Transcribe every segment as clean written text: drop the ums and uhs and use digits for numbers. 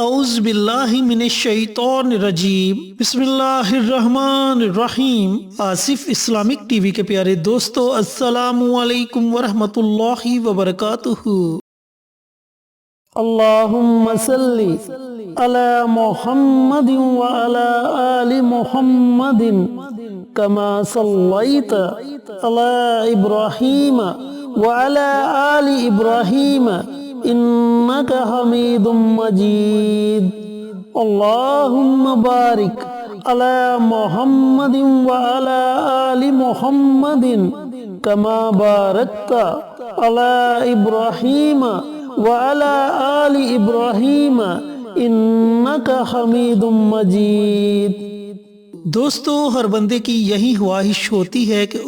اعوذ باللہ من الشیطان الرجیم بسم اللہ الرحمن الرحیم۔ آصف اسلامک ٹی وی کے پیارے دوستو، السلام علیکم ورحمۃ اللہ وبرکاتہ۔ اللہم صلی علی محمد وعلی آل محمد کما صلیت علی ابراہیم وعلی آل ابراہیم انک حمید مجید۔ اللہم بارک علی محمد وعلی آل محمد کما بارکت علی ابراہیم وعلی آل ابراہیم انک حمید مجید۔ دوستو، ہر بندے کی یہی خواہش ہوتی ہے کہ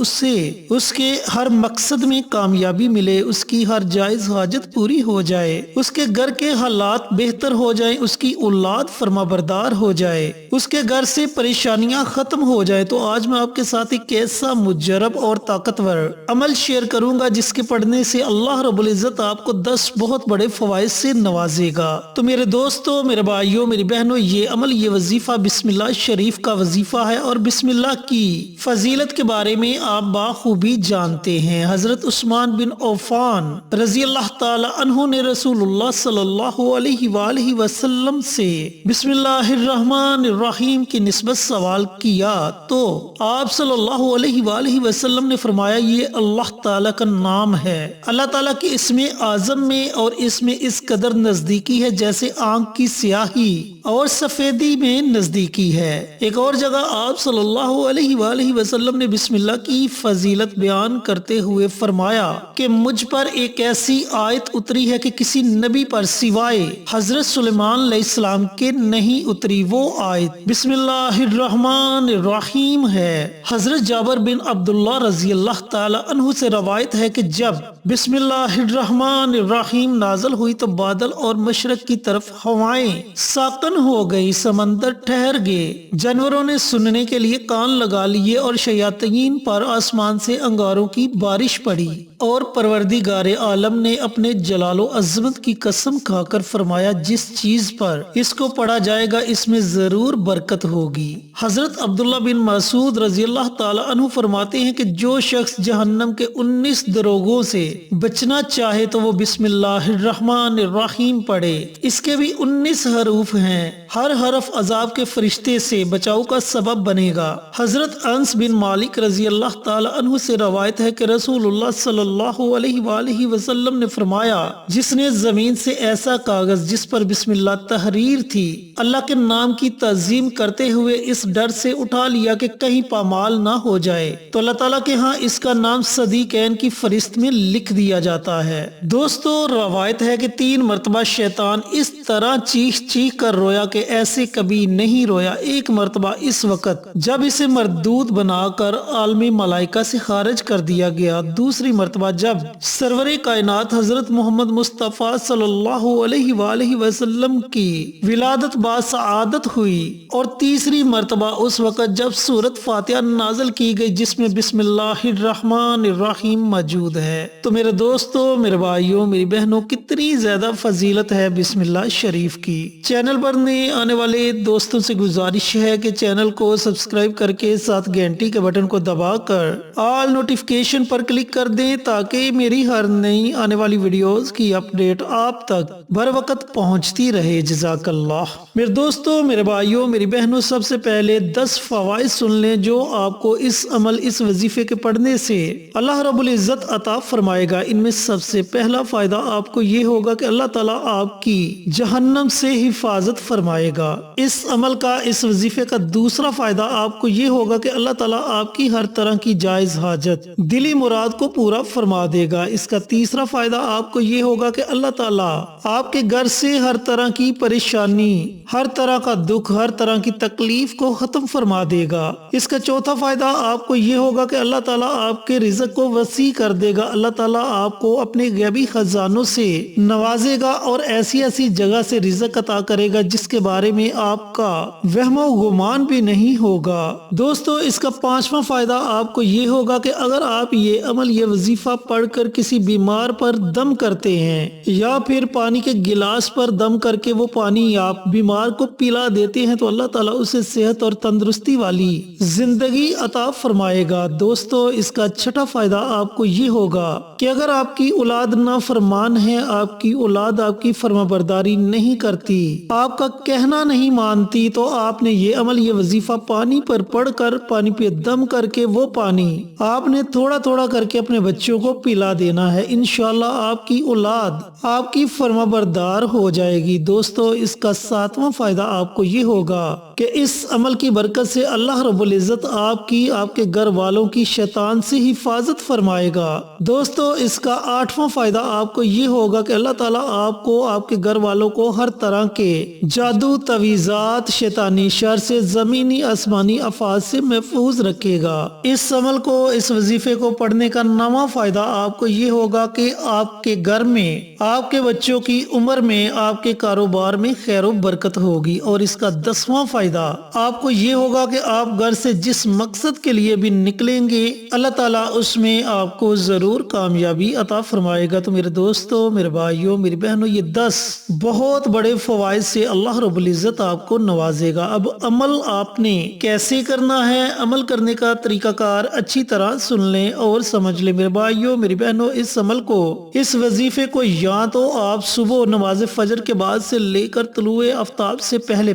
اس کے ہر مقصد میں کامیابی ملے، اس کی ہر جائز حاجت پوری ہو جائے، اس کے گھر کے حالات بہتر ہو جائیں، اس کی اولاد فرما بردار ہو جائے، اس کے گھر سے پریشانیاں ختم ہو جائے۔ تو آج میں آپ کے ساتھ ایک ایسا مجرب اور طاقتور عمل شیئر کروں گا جس کے پڑھنے سے اللہ رب العزت آپ کو 10 بہت بڑے فوائد سے نوازے گا۔ تو میرے دوستو، میرے بھائیوں، میری بہنوں، یہ عمل، یہ وظیفہ بسم اللہ شریف کا وظیفہ ہے، اور بسم اللہ کی فضیلت کے بارے میں آپ بخوبی جانتے ہیں۔ حضرت عثمان بن عفان رضی اللہ تعالی عنہ نے رسول اللہ صلی اللہ علیہ وآلہ وسلم سے بسم اللہ الرحمن الرحیم کی نسبت سوال کیا تو آپ صلی اللہ علیہ وآلہ وسلم نے فرمایا، یہ اللہ تعالی کا نام ہے۔ اللہ تعالی کے اسم اعظم میں اور اس میں اس قدر نزدیکی ہے جیسے آنکھ کی سیاہی اور سفیدی میں نزدیکی ہے۔ ایک اور جگہ آپ صلی اللہ علیہ وآلہ وسلم نے بسم اللہ کی فضیلت بیان کرتے ہوئے فرمایا کہ مجھ پر ایک ایسی آیت اتری ہے کہ کسی نبی پر سوائے حضرت سلیمان علیہ السلام کے نہیں اتری۔ وہ آیت بسم اللہ الرحمن الرحیم ہے۔ حضرت جابر بن عبداللہ رضی اللہ تعالی عنہ سے روایت ہے کہ جب بسم اللہ الرحمن الرحیم نازل ہوئی تو بادل اور مشرق کی طرف ہوائیں ساکن ہو گئی، سمندر ٹھہر گئے، جانوروں نے سننے کے لیے کان لگا لیے اور شیاطین پر آسمان سے انگاروں کی بارش پڑی، اور پروردگار عالم نے اپنے جلال و عظمت کی قسم کھا کر فرمایا، جس چیز پر اس کو پڑھا جائے گا اس میں ضرور برکت ہوگی۔ حضرت عبداللہ بن مسعود رضی اللہ تعالی عنہ فرماتے ہیں کہ جو شخص جہنم کے 19 دروگوں سے بچنا چاہے تو وہ بسم اللہ الرحمن الرحیم پڑھے۔ اس کے بھی 19 حروف ہیں، ہر حرف عذاب کے فرشتے سے بچاؤ کا سبب بنے گا۔ حضرت انس بن مالک رضی اللہ تعالی عنہ سے روایت ہے کہ رسول اللہ صلی اللہ علیہ وآلہ وسلم نے فرمایا، جس نے زمین سے ایسا کاغذ جس پر بسم اللہ تحریر تھی اللہ کے نام کی تعظیم کرتے ہوئے اس ڈر سے اٹھا لیا کہ کہیں پامال نہ ہو جائے تو اللہ تعالیٰ کے ہاں اس کا نام صدیقین کی فہرست میں لکھ دیا جاتا ہے۔ دوستو، روایت ہے کہ 3 مرتبہ شیطان اس طرح چیخ چیخ کر رویا کہ ایسے کبھی نہیں رویا۔ ایک مرتبہ اس وقت جب اسے مردود بنا کر عالمی ملائکہ سے خارج کر دیا گیا، دوسری مرتبہ جب سرور کائنات حضرت محمد مصطفیٰ صلی اللہ علیہ وآلہ وسلم کی ولادت باسعادت ہوئی، اور تیسری مرتبہ اس وقت جب سورۃ فاتحہ نازل کی گئی جس میں بسم اللہ الرحمن الرحیم موجود ہے۔ تو میرے دوستو، میرے بھائیوں، میری بہنوں، کتنی زیادہ فضیلت ہے بسم اللہ شریف کی۔ چینل پر نئے آنے والے دوستوں سے گزارش ہے کہ چینل کو سبسکرائب کر کے ساتھ گھنٹی کے بٹن کو دبا کر آل نوٹیفیکیشن پر کلک کر دیں تاکہ میری ہر نئی آنے والی ویڈیوز کی اپڈیٹ آپ تک بر وقت پہنچتی رہے۔ جزاک اللہ۔ میرے دوستو، میرے بھائیوں، میری بہنوں، سب سے پہلے 10 فوائد سن لیں جو آپ کو اس عمل، اس وظیفے کے پڑھنے سے اللہ رب العزت عطا فرمائے گا۔ ان میں سب سے پہلا فائدہ آپ کو یہ ہوگا کہ اللہ تعالیٰ آپ کی جہنم سے حفاظت فرمائے گا۔ اس عمل کا، اس وظیفے کا دوسرا فائدہ آپ کو یہ ہوگا کہ اللہ تعالیٰ آپ کی ہر طرح کی جائز حاجت، دلی مراد کو پورا فرما دے گا۔ اس کا تیسرا فائدہ آپ کو یہ ہوگا کہ اللہ تعالیٰ آپ کے گھر سے ہر طرح کی پریشانی، ہر طرح کا دکھ، ہر طرح کی تکلیف کو ختم فرما دے گا۔ اس کا چوتھا فائدہ آپ کو یہ ہوگا کہ اللہ تعالیٰ آپ کے رزق کو وسیع کر دے گا۔ اللہ تعالیٰ آپ کو اپنے غیبی خزانوں سے نوازے گا اور ایسی ایسی جگہ سے رزق عطا کرے گا جس کے بارے میں آپ کا وہم و گمان بھی نہیں ہوگا۔ دوستو اس کا 5واں فائدہ آپ کو یہ ہوگا کہ اگر آپ یہ عمل یہ وظیفہ پڑھ کر کسی بیمار پر دم کرتے ہیں یا پھر پانی کے گلاس پر دم کر کے وہ پانی آپ بیمار کو پلا دیتے ہیں تو اللہ تعالیٰ اسے صحت اور تندرستی والی زندگی عطا فرمائے گا۔ دوستو اس کا 6واں فائدہ آپ کو یہ ہوگا کہ اگر آپ کی اولاد نافرمان ہے، آپ کی اولاد آپ کی فرمانبرداری نہیں کرتی، آپ کا کہنا نہیں مانتی، تو آپ نے یہ عمل یہ وظیفہ پانی پر پڑھ کر پانی پہ دم کر کے وہ پانی آپ نے تھوڑا تھوڑا کر کے اپنے بچوں کو پلا دینا ہے۔ انشاءاللہ آپ کی اولاد آپ کی فرمانبردار ہو جائے گی۔ دوستو اس کا 7واں فائدہ آپ کو یہ ہوگا کہ اس عمل کی برکت سے اللہ رب العزت آپ کے گھر والوں کی شیطان سے حفاظت فرمائے گا۔ دوستو اس کا 8واں فائدہ آپ کو یہ ہوگا کہ اللہ تعالیٰ آپ کو آپ کے گھر والوں کو ہر طرح کے جادو تویزات شیطانی شر سے زمینی آسمانی آفات سے محفوظ رکھے گا۔ اس عمل کو اس وظیفے کو پڑھنے کا 9واں فائدہ آپ کو یہ ہوگا کہ آپ کے گھر میں آپ کے بچوں کی عمر میں آپ کے کاروبار میں خیر و برکت ہوگی۔ اور اس کا 10واں فائدہ آپ کو یہ ہوگا کہ آپ گھر سے جس مقصد کے لیے بھی نکلیں گے اللہ تعالیٰ اس میں آپ کو ضرور کامیابی عطا فرمائے گا۔ تو میرے دوستو، میرے بھائیوں، میری بہنوں، یہ 10 بہت بڑے فوائد سے اللہ رب العزت آپ کو نوازے گا۔ اب عمل آپ نے کیسے کرنا ہے، عمل کرنے کا طریقہ کار اچھی طرح سن لیں اور سمجھ لیں میرے بھائیوں، میری بہنوں۔ اس عمل کو، اس وظیفے کو یا تو آپ صبح نماز فجر کے بعد سے لے کر طلوع آفتاب سے پہلے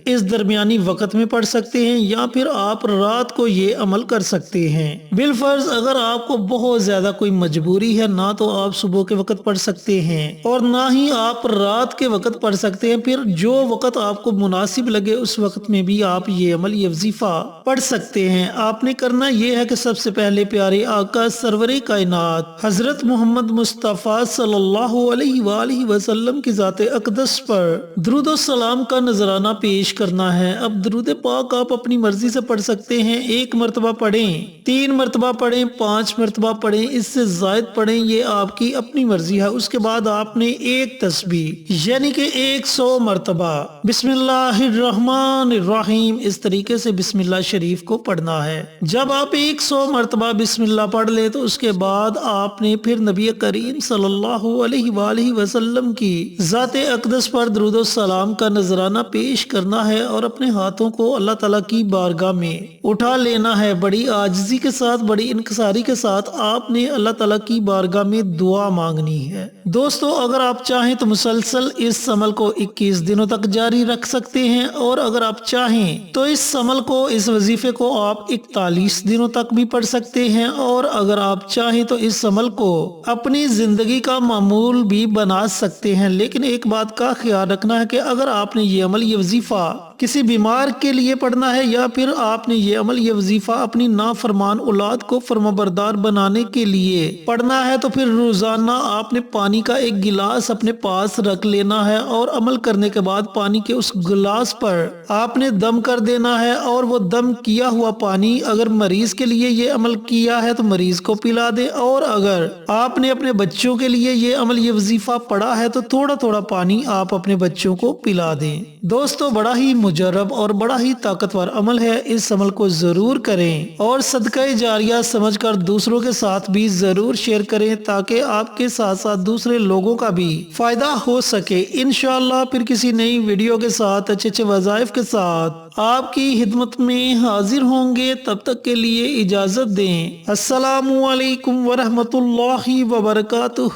اس درمیانی وقت میں پڑھ سکتے ہیں، یا پھر آپ رات کو یہ عمل کر سکتے ہیں۔ بالفرض اگر آپ کو بہت زیادہ کوئی مجبوری ہے، نہ تو آپ صبح کے وقت پڑھ سکتے ہیں اور نہ ہی آپ رات کے وقت پڑھ سکتے ہیں، پھر جو وقت آپ کو مناسب لگے اس وقت میں بھی آپ یہ عمل یہ وظیفہ پڑھ سکتے ہیں۔ آپ نے کرنا یہ ہے کہ سب سے پہلے پیارے آقا سرور کائنات حضرت محمد مصطفیٰ صلی اللہ علیہ وآلہ وسلم کی ذات اقدس پر درود و سلام کا نذرانہ پیش کرنا ہے۔ اب درود پاک آپ اپنی مرضی سے پڑھ سکتے ہیں، 1 مرتبہ پڑھیں، 3 مرتبہ پڑھیں، 5 مرتبہ پڑھیں، اس سے زائد پڑھیں، یہ آپ کی اپنی مرضی ہے۔ اس کے بعد آپ نے 1 تسبیح یعنی کہ 100 مرتبہ بسم اللہ الرحمن الرحیم اس طریقے سے بسم اللہ شریف کو پڑھنا ہے۔ جب آپ 100 مرتبہ بسم اللہ پڑھ لیں تو اس کے بعد آپ نے پھر نبی کریم صلی اللہ علیہ وآلہ وسلم کی ذات اقدس پر درود و سلام کا نذرانہ پیش کرنا ہے اور اپنے ہاتھوں کو اللہ تعالیٰ کی بارگاہ میں اٹھا لینا ہے۔ بڑی عاجزی کے ساتھ، بڑی انکساری کے ساتھ آپ نے اللہ تعالیٰ کی بارگاہ میں دعا مانگنی ہے۔ دوستو اگر آپ چاہیں تو مسلسل اس عمل کو 21 دنوں تک جاری رکھ سکتے ہیں، اور اگر آپ چاہیں تو اس عمل کو، اس وظیفے کو آپ 41 دنوں تک بھی پڑھ سکتے ہیں، اور اگر آپ چاہیں تو اس عمل کو اپنی زندگی کا معمول بھی بنا سکتے ہیں۔ لیکن ایک بات کا خیال رکھنا ہے کہ اگر آپ نے یہ عمل یہ وظیفہ کسی بیمار کے لیے پڑھنا ہے، یا پھر آپ نے یہ عمل یہ وظیفہ اپنی نافرمان اولاد کو فرمانبردار بنانے کے لیے پڑھنا ہے، تو پھر روزانہ آپ نے پانی کا 1 گلاس اپنے پاس رکھ لینا ہے، اور عمل کرنے کے بعد پانی کے اس گلاس پر آپ نے دم کر دینا ہے، اور وہ دم کیا ہوا پانی اگر مریض کے لیے یہ عمل کیا ہے تو مریض کو پلا دے، اور اگر آپ نے اپنے بچوں کے لیے یہ عمل یہ وظیفہ پڑھا ہے تو تھوڑا تھوڑا پانی آپ اپنے بچوں کو پلا دیں۔ دوستو بڑا ہی مجرب اور بڑا ہی طاقتور عمل ہے، اس عمل کو ضرور کریں اور صدقہ جاریہ سمجھ کر دوسروں کے ساتھ بھی ضرور شیئر کریں، تاکہ آپ کے ساتھ ساتھ دوسرے لوگوں کا بھی فائدہ ہو سکے۔ انشاءاللہ پھر کسی نئی ویڈیو کے ساتھ اچھے وظائف کے ساتھ آپ کی خدمت میں حاضر ہوں گے۔ تب تک کے لیے اجازت دیں۔ السلام علیکم ورحمۃ اللہ وبرکاتہ۔